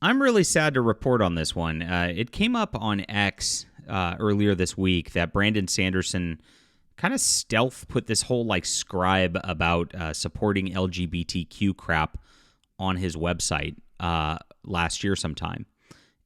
I'm really sad to report on this one. It came up on X earlier this week that Brandon Sanderson kind of stealth put this whole like scribe about supporting LGBTQ crap on his website last year sometime.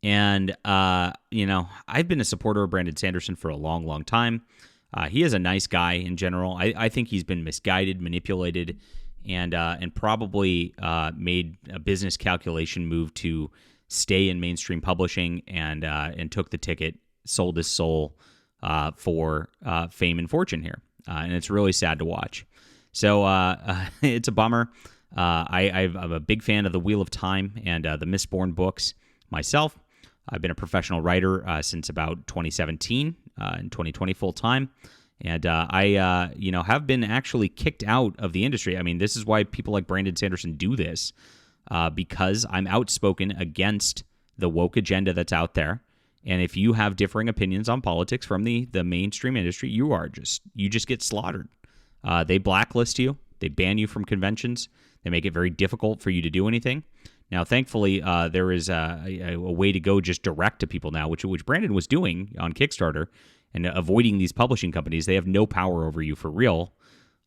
And, I've been a supporter of Brandon Sanderson for a long, long time. He is a nice guy in general. I think he's been misguided, manipulated, and probably made a business calculation move to stay in mainstream publishing and took the ticket, sold his soul for fame and fortune here. And it's really sad to watch. So it's a bummer. I'm a big fan of The Wheel of Time and the Mistborn books myself. I've been a professional writer since about 2017 and 2020 full time. And I have been actually kicked out of the industry. I mean, this is why people like Brandon Sanderson do this, because I'm outspoken against the woke agenda that's out there. And if you have differing opinions on politics from the mainstream industry, you just get slaughtered. They blacklist you. They ban you from conventions. They make it very difficult for you to do anything. Now, thankfully, there is a way to go just direct to people now, which Brandon was doing on Kickstarter and avoiding these publishing companies. They have no power over you for real.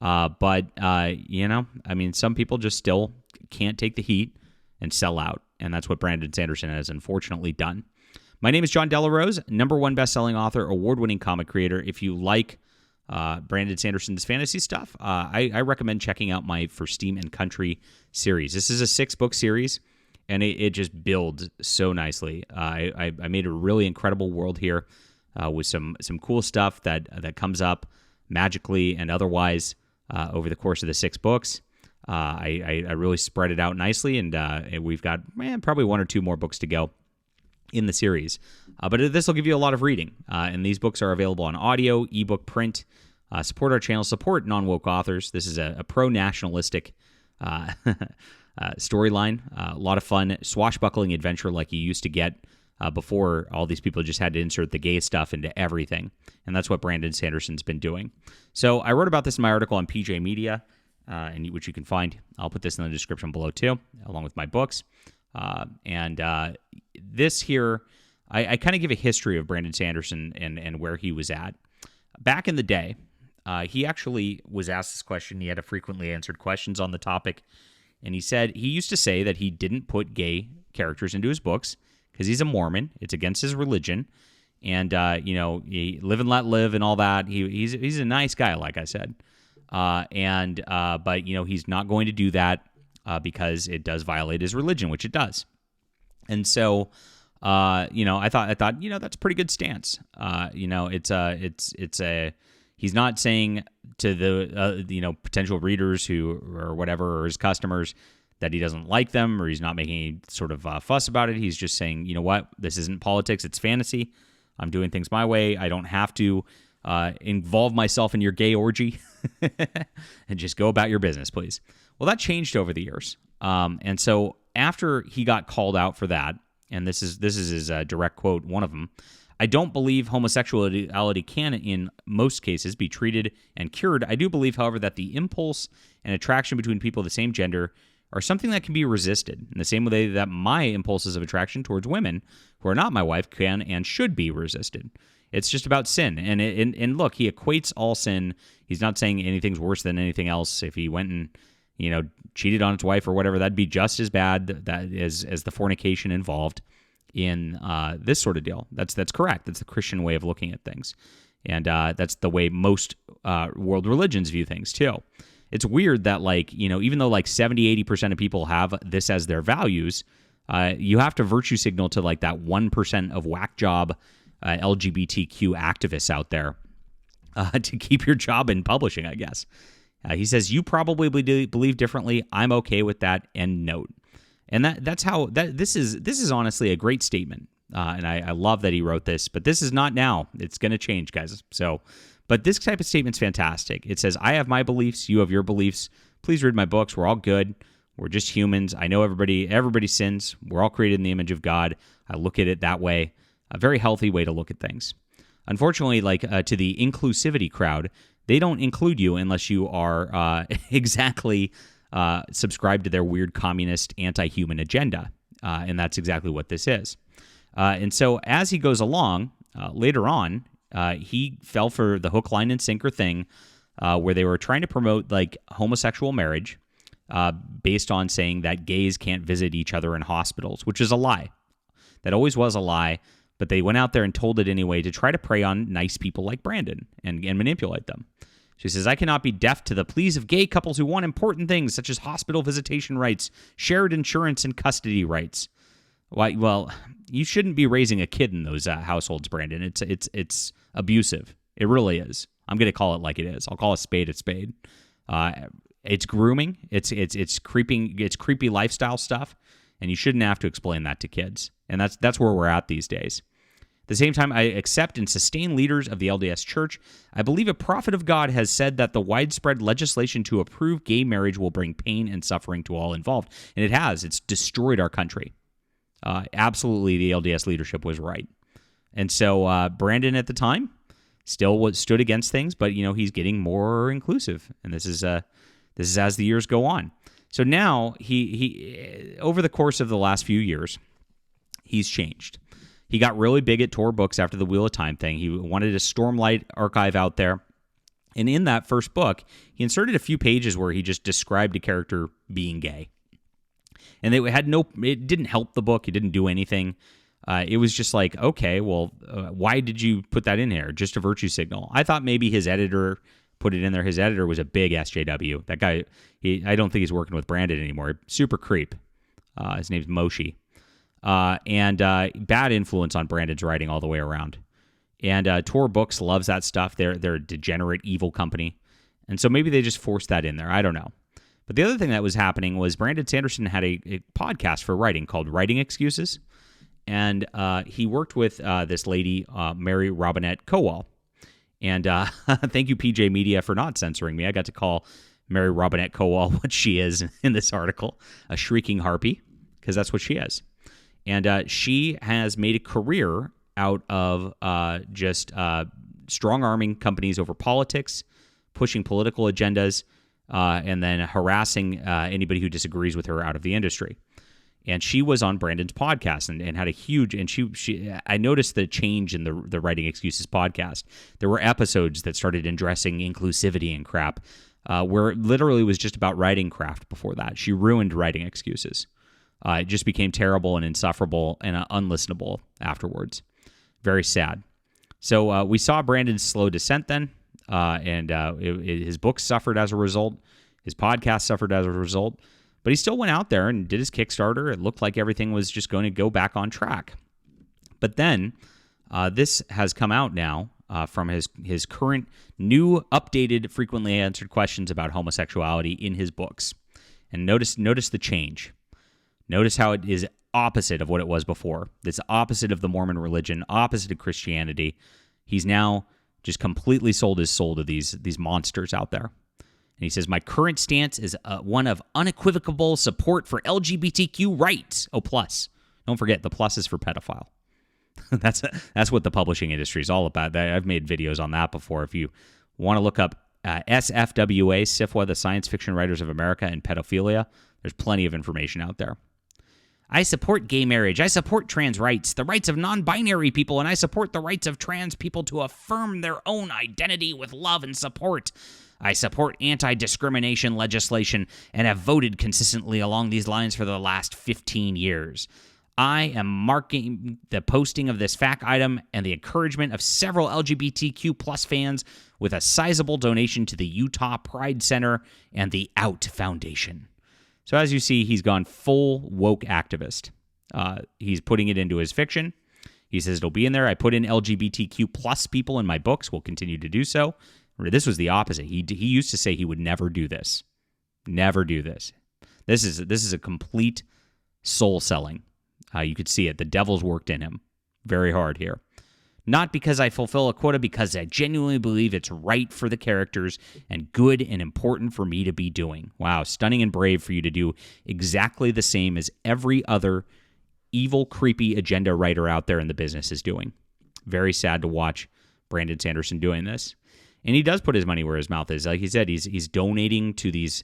But some people just still can't take the heat and sell out. And that's what Brandon Sanderson has unfortunately done. My name is John Delarose, #1 best-selling author, award-winning comic creator. If you like Brandon Sanderson's fantasy stuff, I recommend checking out my For Steam and Country series. This is a 6-book series, and it just builds so nicely. I made a really incredible world here with some cool stuff that comes up magically and otherwise over the course of the 6 books. I really spread it out nicely, and we've got probably 1 or 2 more books to go in the series. But this will give you a lot of reading. And these books are available on audio, ebook, print. Support our channel, support non-woke authors. This is a pro-nationalistic storyline. A lot of fun, swashbuckling adventure like you used to get before all these people just had to insert the gay stuff into everything. And that's what Brandon Sanderson's been doing. So I wrote about this in my article on PJ Media, which you can find. I'll put this in the description below too, along with my books. This here, I kind of give a history of Brandon Sanderson and where he was at. Back in the day, he actually was asked this question. He had a frequently answered questions on the topic. And he said he used to say that he didn't put gay characters into his books because he's a Mormon. It's against his religion. And, he live and let live and all that. He's a nice guy, like I said. But he's not going to do that because it does violate his religion, which it does. And so, I thought, that's a pretty good stance. He's not saying to the, potential readers or whatever, or his customers, that he doesn't like them or he's not making any sort of fuss about it. He's just saying, you know what, this isn't politics, it's fantasy. I'm doing things my way. I don't have to involve myself in your gay orgy and just go about your business, please. Well, that changed over the years. And so after he got called out for that, and this is his direct quote, one of them, I don't believe homosexuality can, in most cases, be treated and cured. I do believe, however, that the impulse and attraction between people of the same gender are something that can be resisted in the same way that my impulses of attraction towards women who are not my wife can and should be resisted. It's just about sin. And look, he equates all sin. He's not saying anything's worse than anything else. If he went and cheated on his wife or whatever, that'd be just as bad as the fornication involved in this sort of deal. That's correct. That's the Christian way of looking at things. And that's the way most world religions view things too. It's weird that even though 70-80% of people have this as their values, you have to virtue signal to that 1% of whack job LGBTQ activists out there to keep your job in publishing, I guess. He says, you probably believe differently. I'm okay with that. End note. And that's how this is honestly a great statement. And I love that he wrote this, but this is not now. It's going to change, guys. But this type of statement's fantastic. It says, I have my beliefs. You have your beliefs. Please read my books. We're all good. We're just humans. I know everybody sins. We're all created in the image of God. I look at it that way. A very healthy way to look at things. Unfortunately, to the inclusivity crowd, they don't include you unless you are exactly subscribed to their weird communist anti-human agenda. and that's exactly what this is. And so as he goes along, later on, he fell for the hook, line, and sinker thing where they were trying to promote like homosexual marriage based on saying that gays can't visit each other in hospitals, which is a lie. That always was a lie, but they went out there and told it anyway to try to prey on nice people like Brandon and manipulate them. She says, I cannot be deaf to the pleas of gay couples who want important things such as hospital visitation rights, shared insurance, and custody rights. Why? Well, you shouldn't be raising a kid in those households, Brandon. It's abusive. It really is. I'm going to call it like it is. I'll call a spade a spade. It's grooming. It's creeping. It's creepy lifestyle stuff, and you shouldn't have to explain that to kids. And that's where we're at these days. At the same time, I accept and sustain leaders of the LDS Church. I believe a prophet of God has said that the widespread legislation to approve gay marriage will bring pain and suffering to all involved. And it has. It's destroyed our country. Absolutely, the LDS leadership was right. And so Brandon at the time still stood against things, but he's getting more inclusive. And this is as the years go on. So now he over the course of the last few years, he's changed. He got really big at Tor Books after the Wheel of Time thing. He wanted a Stormlight archive out there. And in that first book, he inserted a few pages where he just described a character being gay. And it didn't help the book. It didn't do anything. It was just like, okay, well, why did you put that in here? Just a virtue signal. I thought maybe his editor put it in there. His editor was a big SJW. That guy, I don't think he's working with Brandon anymore. Super creep. His name's Moshe. And bad influence on Brandon's writing all the way around. And Tor Books loves that stuff. They're a degenerate, evil company. And so maybe they just forced that in there. I don't know. But the other thing that was happening was Brandon Sanderson had a podcast for writing called Writing Excuses. And he worked with this lady, Mary Robinette Kowal. And thank you, PJ Media, for not censoring me. I got to call Mary Robinette Kowal what she is in this article, a shrieking harpy, because that's what she is. And she has made a career out of just strong-arming companies over politics, pushing political agendas, and then harassing anybody who disagrees with her out of the industry. And she was on Brandon's podcast and had a huge... And I noticed the change in the Writing Excuses podcast. There were episodes that started addressing inclusivity and crap, where it literally was just about writing craft before that. She ruined Writing Excuses. It just became terrible and insufferable and unlistenable afterwards. Very sad. So we saw Brandon's slow descent then, and his books suffered as a result. His podcast suffered as a result. But he still went out there and did his Kickstarter. It looked like everything was just going to go back on track. But then this has come out now from his current new updated frequently answered questions about homosexuality in his books. And notice the change. Notice how it is opposite of what it was before. It's opposite of the Mormon religion, opposite of Christianity. He's now just completely sold his soul to these monsters out there. And he says, my current stance is one of unequivocal support for LGBTQ rights. Oh, plus. Don't forget, the plus is for pedophile. That's what the publishing industry is all about. I've made videos on that before. If you want to look up SFWA, SIFWA, the Science Fiction Writers of America, and pedophilia, there's plenty of information out there. I support gay marriage. I support trans rights, the rights of non-binary people, and I support the rights of trans people to affirm their own identity with love and support. I support anti-discrimination legislation and have voted consistently along these lines for the last 15 years. I am marking the posting of this fact item and the encouragement of several LGBTQ plus fans with a sizable donation to the Utah Pride Center and the Out Foundation. So as you see, he's gone full woke activist. He's putting it into his fiction. He says it'll be in there. I put in LGBTQ plus people in my books. We'll continue to do so. This was the opposite. He used to say he would never do this. Never do this. This is a complete soul selling. You could see it. The devil's worked in him very hard here. Not because I fulfill a quota, because I genuinely believe it's right for the characters and good and important for me to be doing. Wow, stunning and brave for you to do exactly the same as every other evil, creepy agenda writer out there in the business is doing. Very sad to watch Brandon Sanderson doing this. And he does put his money where his mouth is. Like he said, he's donating to these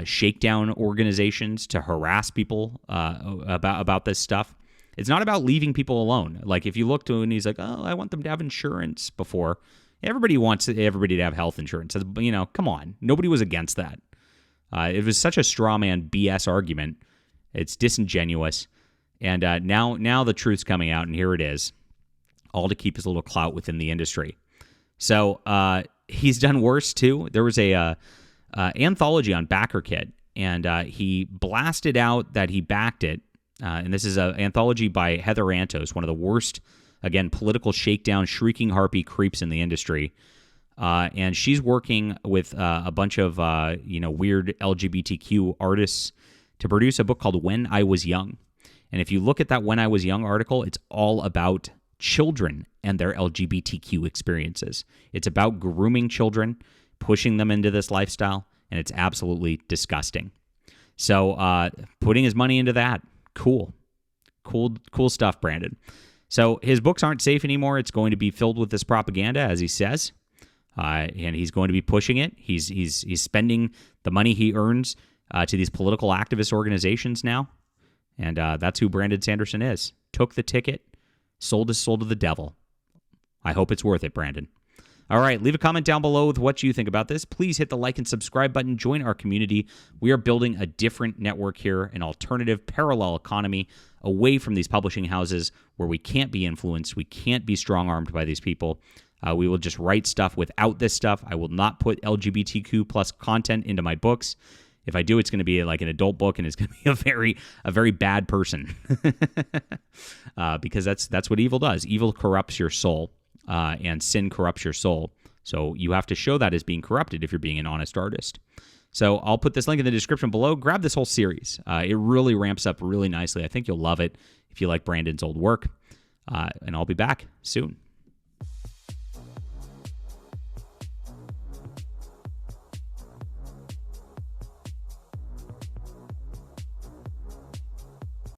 shakedown organizations to harass people about this stuff. It's not about leaving people alone. Like if you look to him and he's like, oh, I want them to have insurance before. Everybody wants everybody to have health insurance. Come on. Nobody was against that. It was such a straw man BS argument. It's disingenuous. And now the truth's coming out, and here it is, all to keep his little clout within the industry. So he's done worse, too. There was a anthology on BackerKit, and he blasted out that he backed it. And this is an anthology by Heather Antos, one of the worst, again, political shakedown, shrieking harpy creeps in the industry. And she's working with a bunch of weird LGBTQ artists to produce a book called When I Was Young. And if you look at that When I Was Young article, it's all about children and their LGBTQ experiences. It's about grooming children, pushing them into this lifestyle, and it's absolutely disgusting. So putting his money into that, cool stuff, Brandon. So his books aren't safe anymore. It's going to be filled with this propaganda, as he says, and he's going to be pushing it. He's spending the money he earns to these political activist organizations now, and that's who Brandon Sanderson is. Took the ticket, sold his soul to the devil. I hope it's worth it, Brandon. All right, leave a comment down below with what you think about this. Please hit the like and subscribe button. Join our community. We are building a different network here, an alternative parallel economy away from these publishing houses where we can't be influenced. We can't be strong-armed by these people. We will just write stuff without this stuff. I will not put LGBTQ plus content into my books. If I do, it's going to be like an adult book, and it's going to be a very bad person, because that's what evil does. Evil corrupts your soul. And sin corrupts your soul. So you have to show that as being corrupted if you're being an honest artist. So I'll put this link in the description below. Grab this whole series. It really ramps up really nicely. I think you'll love it if you like Brandon's old work. And I'll be back soon.